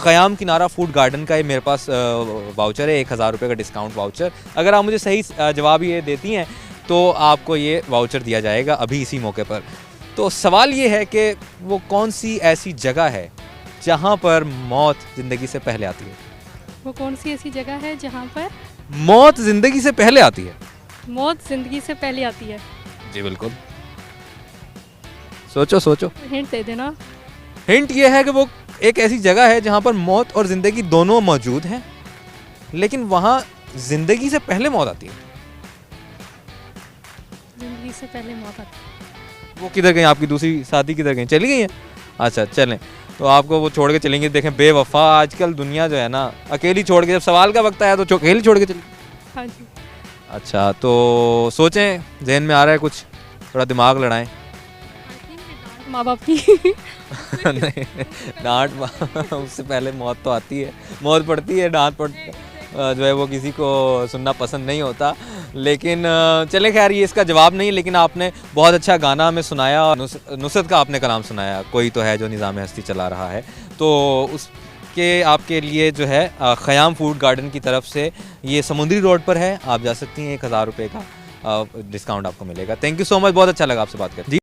ख़याम किनारा food garden का ये मेरे पास वाउचर है, 1000 रुपये का डिस्काउंट वाउचर। अगर आप मुझे सही जवाब ये देती हैं तो आपको ये वाउचर दिया जाएगा अभी इसी मौके पर। तो सवाल ये है कि वो कौन सी ऐसी जगह है जहाँ पर मौत ज़िंदगी से पहले आती है? वो कौन सी ऐसी जगह है जहाँ पर मौत ज़िंदगी से पहले आती है। मौत जिंदगी से पहले आती है? जी बिल्कुल, सोचो सोचो। हिंट दे देना। हिंट ये है कि वो एक ऐसी जगह है जहाँ पर मौत और ज़िंदगी दोनों मौजूद हैं, लेकिन वहाँ ज़िंदगी से पहले मौत आती है। जिंदगी से पहले मौत आती है। वो किधर गई? आपकी दूसरी साथी किधर गई? चली गई हैं? अच्छा चलें, तो आपको वो छोड़ के चलेंगे। देखें बेवफा, आजकल दुनिया जो है ना अकेली छोड़ के, जब सवाल का वक्त आया तो अकेली छोड़ के चली। हाँ जी। अच्छा तो सोचें, जहन में आ रहा है कुछ, थोड़ा दिमाग लड़ाएं। माँ बाप की। नहीं, डांट उससे पहले मौत तो आती है, मौत पड़ती है, डांट पड़ती जो है वो किसी को सुनना पसंद नहीं होता। लेकिन चले खैर, ये इसका जवाब नहीं है, लेकिन आपने बहुत अच्छा गाना हमें सुनाया और नुसरत का आपने कलाम सुनाया, कोई तो है जो निज़ाम हस्ती चला रहा है। तो उसके आपके लिए जो है ख़याम फूड गार्डन की तरफ से, ये समुद्री रोड पर है, आप जा सकती हैं, 1000 रुपये का डिस्काउंट आपको मिलेगा। थैंक यू सो मच, बहुत अच्छा लगा आपसे बात करके।